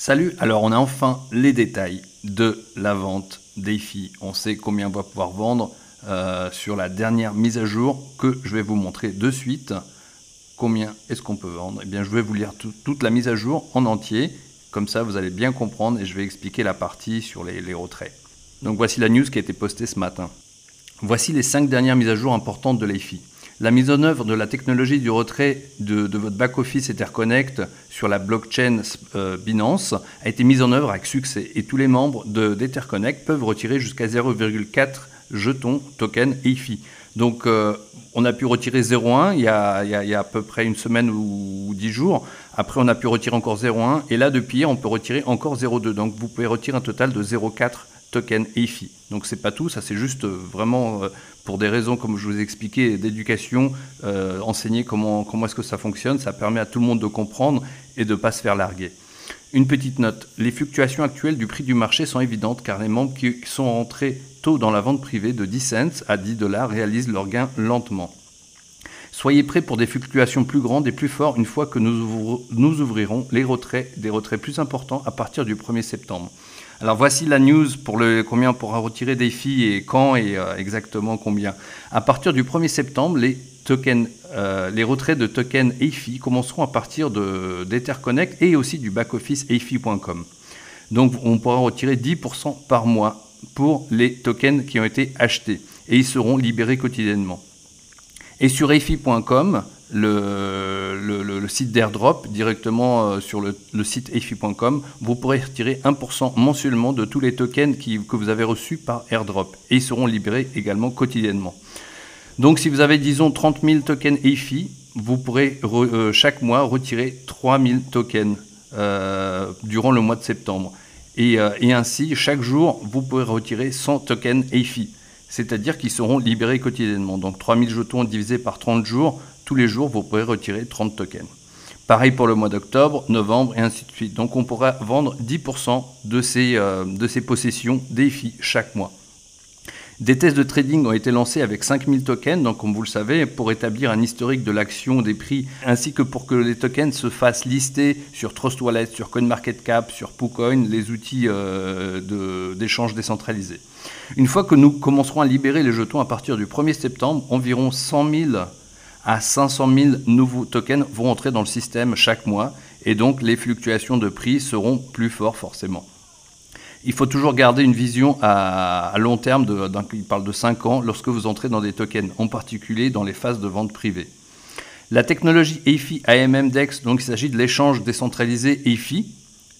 Salut, alors on a enfin les détails de la vente d'EFI. On sait combien on va pouvoir vendre sur la dernière mise à jour que je vais vous montrer de suite. Combien est-ce qu'on peut vendre? Eh bien, je vais vous lire toute la mise à jour en entier. Comme ça, vous allez bien comprendre et je vais expliquer la partie sur les retraits. Donc voici la news qui a été postée ce matin. Voici les 5 dernières mises à jour importantes de l'EFI. La mise en œuvre de la technologie du retrait de votre back-office Etherconnect sur la blockchain Binance a été mise en œuvre avec succès et tous les membres d'Etherconnect peuvent retirer jusqu'à 0,4 jetons token EFI. Donc on a pu retirer 0,1 il y a à peu près une semaine ou 10 jours. Après on a pu retirer encore 0,1 et là depuis hier on peut retirer encore 0,2. Donc vous pouvez retirer un total de 0,4 token EFI. Donc c'est pas tout, ça c'est juste vraiment pour des raisons comme je vous ai expliqué d'éducation, enseigner comment est-ce que ça fonctionne, ça permet à tout le monde de comprendre et de ne pas se faire larguer. Une petite note, les fluctuations actuelles du prix du marché sont évidentes car les membres qui sont rentrés tôt dans la vente privée de 10 cents à 10 $ réalisent leurs gains lentement. Soyez prêts pour des fluctuations plus grandes et plus fortes une fois que nous ouvrirons des retraits plus importants à partir du 1er septembre. Alors voici la news pour combien on pourra retirer d'EFI et quand et exactement combien. À partir du 1er septembre, les retraits de tokens EFI commenceront à partir d'Etherconnect et aussi du back-office EFI.com. Donc on pourra retirer 10% par mois pour les tokens qui ont été achetés et ils seront libérés quotidiennement. Et sur EFI.com, le site d'airdrop, directement sur le site EFI.com, vous pourrez retirer 1% mensuellement de tous les tokens que vous avez reçus par airdrop. Et ils seront libérés également quotidiennement. Donc si vous avez, disons, 30 000 tokens EFI, vous pourrez chaque mois retirer 3 000 tokens durant le mois de septembre. Et ainsi, chaque jour, vous pourrez retirer 100 tokens EFI. C'est-à-dire qu'ils seront libérés quotidiennement. Donc 3000 jetons divisés par 30 jours, tous les jours, vous pourrez retirer 30 tokens. Pareil pour le mois d'octobre, novembre et ainsi de suite. Donc on pourra vendre 10% de ces possessions d'EFI chaque mois. Des tests de trading ont été lancés avec 5000 tokens, donc comme vous le savez, pour établir un historique de l'action, des prix, ainsi que pour que les tokens se fassent lister sur Trust Wallet, sur CoinMarketCap, sur PooCoin, les outils d'échange décentralisés. Une fois que nous commencerons à libérer les jetons à partir du 1er septembre, environ 100 000 à 500 000 nouveaux tokens vont entrer dans le système chaque mois, et donc les fluctuations de prix seront plus fortes forcément. Il faut toujours garder une vision à long terme, il parle de 5 ans, lorsque vous entrez dans des tokens, en particulier dans les phases de vente privée. La technologie EFI AMM-DEX, donc il s'agit de l'échange décentralisé EFI,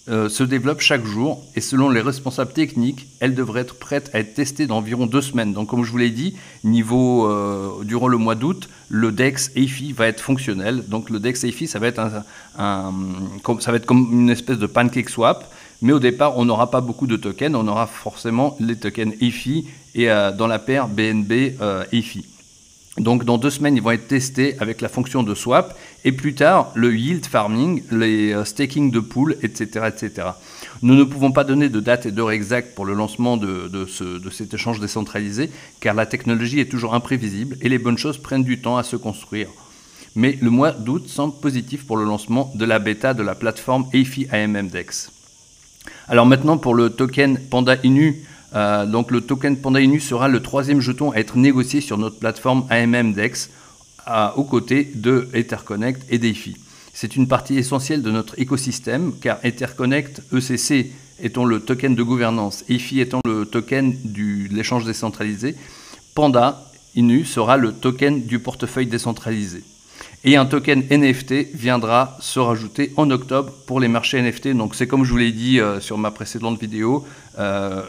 se développe chaque jour et selon les responsables techniques, elle devrait être prête à être testée dans environ 2 semaines. Donc comme je vous l'ai dit, durant le mois d'août, le DEX EFI va être fonctionnel. Donc le DEX EFI, ça va être comme une espèce de pancake swap. Mais au départ, on n'aura pas beaucoup de tokens, on aura forcément les tokens EFI et dans la paire BNB EFI. Donc dans 2 semaines, ils vont être testés avec la fonction de swap et plus tard, le yield farming, les staking de pool, etc., etc. Nous ne pouvons pas donner de date et d'heure exacte pour le lancement de cet échange décentralisé car la technologie est toujours imprévisible et les bonnes choses prennent du temps à se construire. Mais le mois d'août semble positif pour le lancement de la bêta de la plateforme EFI AMM-DEX. Alors maintenant pour le token Panda Inu, donc le token Panda Inu sera le 3e jeton à être négocié sur notre plateforme AMM-DEX aux côtés de Etherconnect et d'EFI. C'est une partie essentielle de notre écosystème car Etherconnect ECC étant le token de gouvernance, EFI étant le token de l'échange décentralisé, Panda Inu sera le token du portefeuille décentralisé. Et un token NFT viendra se rajouter en octobre pour les marchés NFT. Donc c'est comme je vous l'ai dit sur ma précédente vidéo,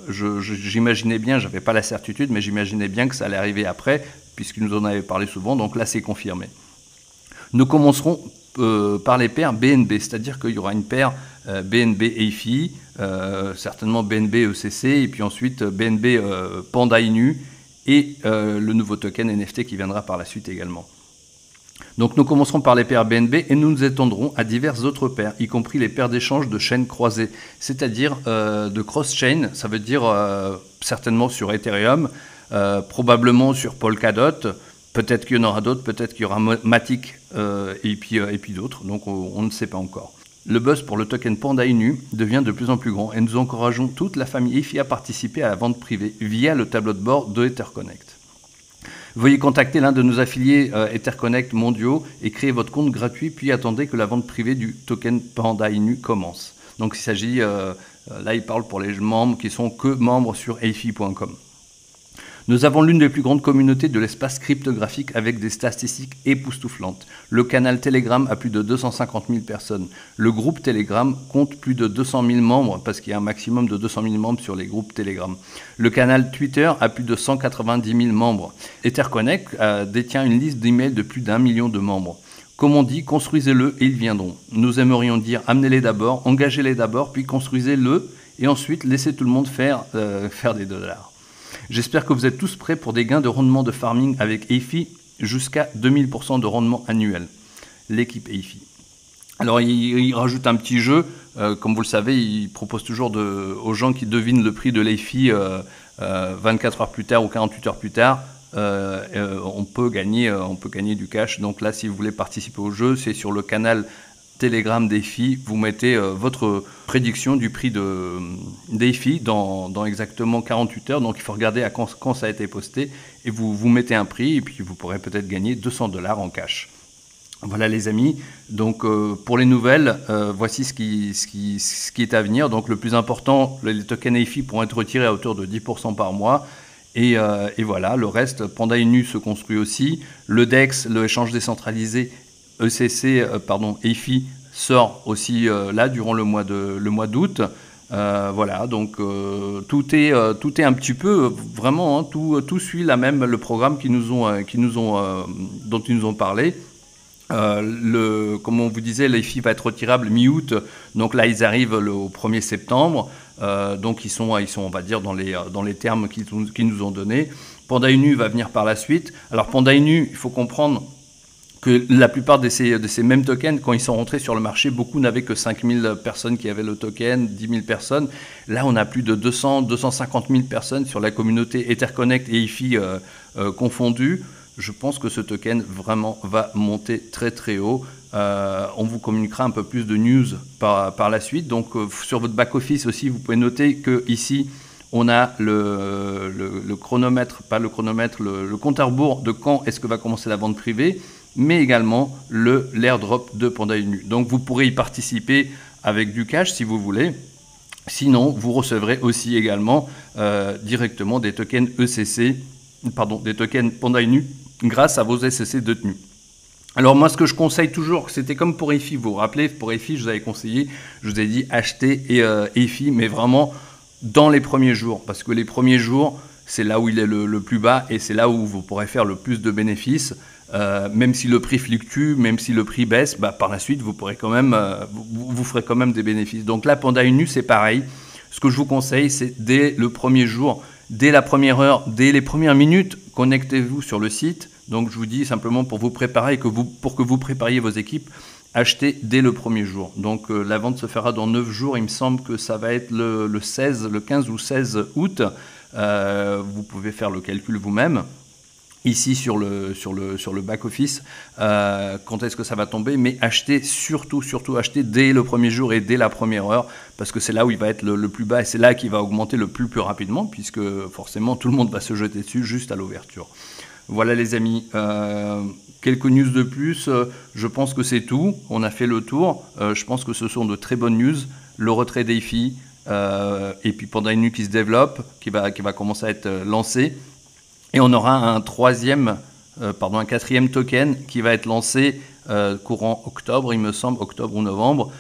j'imaginais bien, j'avais pas la certitude, mais j'imaginais bien que ça allait arriver après, puisqu'il nous en avait parlé souvent, donc là c'est confirmé. Nous commencerons par les paires BNB, c'est-à-dire qu'il y aura une paire BNB EFI, certainement BNB ECC, et puis ensuite BNB Panda Inu, et le nouveau token NFT qui viendra par la suite également. Donc nous commencerons par les paires BNB et nous nous étendrons à diverses autres paires, y compris les paires d'échange de chaînes croisées, c'est-à-dire de cross-chain, ça veut dire certainement sur Ethereum, probablement sur Polkadot, peut-être qu'il y en aura d'autres, peut-être qu'il y aura Matic et puis d'autres, donc on ne sait pas encore. Le buzz pour le token Panda Inu devient de plus en plus grand et nous encourageons toute la famille EFI à participer à la vente privée via le tableau de bord de EtherConnect. Veuillez contacter l'un de nos affiliés EtherConnect mondiaux et créer votre compte gratuit, puis attendez que la vente privée du token Panda Inu commence. Donc il s'agit, là il parle pour les membres qui sont que membres sur efi.com. Nous avons l'une des plus grandes communautés de l'espace cryptographique avec des statistiques époustouflantes. Le canal Telegram a plus de 250 000 personnes. Le groupe Telegram compte plus de 200 000 membres parce qu'il y a un maximum de 200 000 membres sur les groupes Telegram. Le canal Twitter a plus de 190 000 membres. EtherConnect détient une liste d'emails de plus d'1 million de membres. Comme on dit, construisez-le et ils viendront. Nous aimerions dire amenez-les d'abord, engagez-les d'abord, puis construisez-le et ensuite laissez tout le monde faire des dollars. J'espère que vous êtes tous prêts pour des gains de rendement de farming avec EFI jusqu'à 2000% de rendement annuel. L'équipe EFI. Alors il rajoute un petit jeu, comme vous le savez, il propose toujours aux gens qui devinent le prix de l'EFI 24 heures plus tard ou 48 heures plus tard, on peut gagner du cash. Donc là, si vous voulez participer au jeu, c'est sur le canal Telegram d'EFI, vous mettez votre prédiction du prix d'EFI dans exactement 48 heures. Donc il faut regarder à quand ça a été posté et vous mettez un prix et puis vous pourrez peut-être gagner 200 $ en cash. Voilà les amis, donc pour les nouvelles, voici ce qui est à venir. Donc le plus important, les tokens EFI pourront être retirés à hauteur de 10% par mois. Et voilà, le reste, Panda Inu se construit aussi. Le DEX, le échange décentralisé, EFI sort aussi là durant le mois d'août. Voilà, donc tout est un petit peu vraiment, hein, tout suit le programme dont ils nous ont parlé. Comme on vous disait, l'EFI va être retirable mi-août, donc là ils arrivent au 1er septembre, donc ils sont on va dire dans les termes qu'ils nous ont donnés. Panda Inu va venir par la suite. Alors Panda Inu, il faut comprendre que la plupart de ces mêmes tokens, quand ils sont rentrés sur le marché, beaucoup n'avaient que 5000 personnes qui avaient le token, 10 000 personnes. Là, on a plus de 250 000 personnes sur la communauté EtherConnect et EFI confondus. Je pense que ce token vraiment va monter très très haut. On vous communiquera un peu plus de news par la suite. Donc sur votre back-office aussi, vous pouvez noter que ici on a le chronomètre, pas le chronomètre, le compte à rebours de quand est-ce que va commencer la vente privée, mais également l'airdrop de Panda Inu. Donc vous pourrez y participer avec du cash si vous voulez. Sinon, vous recevrez aussi également directement des tokens des tokens Panda Inu grâce à vos SEC détenus. Alors moi, ce que je conseille toujours, c'était comme pour EFI, vous vous rappelez, pour EFI, je vous avais conseillé, je vous ai dit acheter EFI, mais vraiment dans les premiers jours, parce que les premiers jours, c'est là où il est le plus bas et c'est là où vous pourrez faire le plus de bénéfices. Même si le prix fluctue, même si le prix baisse, par la suite, vous pourrez quand même, vous ferez quand même des bénéfices. Donc là, Panda Inu, c'est pareil. Ce que je vous conseille, c'est dès le premier jour, dès la première heure, dès les premières minutes, connectez-vous sur le site. Donc je vous dis simplement pour vous préparer et pour que vous prépariez vos équipes, achetez dès le premier jour. Donc la vente se fera dans 9 jours. Il me semble que ça va être le 15 ou 16 août. Vous pouvez faire le calcul vous-même. Ici sur le back-office, quand est-ce que ça va tomber, mais achetez surtout achetez dès le premier jour et dès la première heure, parce que c'est là où il va être le plus bas et c'est là qu'il va augmenter le plus rapidement, puisque forcément tout le monde va se jeter dessus juste à l'ouverture. Voilà les amis, quelques news de plus, je pense que c'est tout, on a fait le tour, je pense que ce sont de très bonnes news, le retrait d'EFI, et puis Panda Inu qui se développe, qui va commencer à être lancé. Et on aura un quatrième token qui va être lancé courant octobre, il me semble, octobre ou novembre,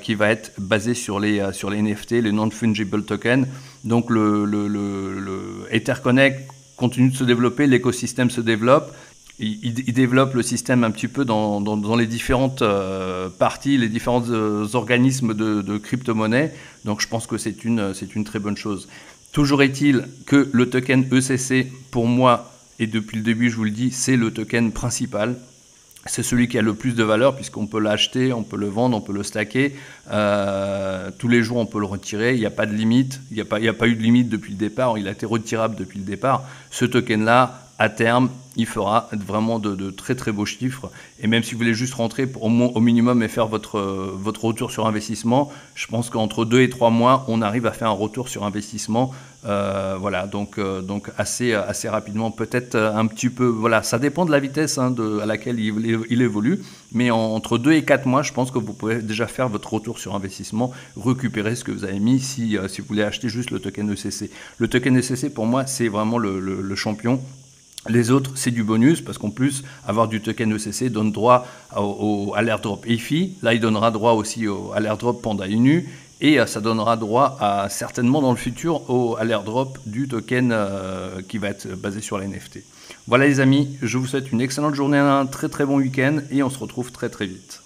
qui va être basé sur les NFT, les non-fungible tokens. Donc le EtherConnect continue de se développer, l'écosystème se développe. Il développe le système un petit peu dans les différentes parties, les différents organismes de crypto-monnaie. Donc je pense que c'est une très bonne chose. Toujours est-il que le token ECC, pour moi, et depuis le début je vous le dis, c'est le token principal. C'est celui qui a le plus de valeur puisqu'on peut l'acheter, on peut le vendre, on peut le stacker. Tous les jours on peut le retirer, il n'y a pas de limite, il n'y a pas eu de limite depuis le départ, il a été retirable depuis le départ. Ce token-là à terme, il fera vraiment de très très beaux chiffres. Et même si vous voulez juste rentrer au minimum et faire votre retour sur investissement, je pense qu'entre 2 et 3 mois, on arrive à faire un retour sur investissement. Voilà, donc assez rapidement, peut-être un petit peu. Voilà, ça dépend de la vitesse à laquelle il évolue. Mais entre 2 et 4 mois, je pense que vous pouvez déjà faire votre retour sur investissement, récupérer ce que vous avez mis si vous voulez acheter juste le token ECC. Le token ECC, pour moi, c'est vraiment le champion. Les autres, c'est du bonus, parce qu'en plus, avoir du token ECC donne droit à l'airdrop EFI. Là, il donnera droit aussi à l'airdrop Panda Inu. Et ça donnera droit certainement dans le futur à l'airdrop du token qui va être basé sur l'NFT. Voilà les amis, je vous souhaite une excellente journée, un très très bon week-end et on se retrouve très très vite.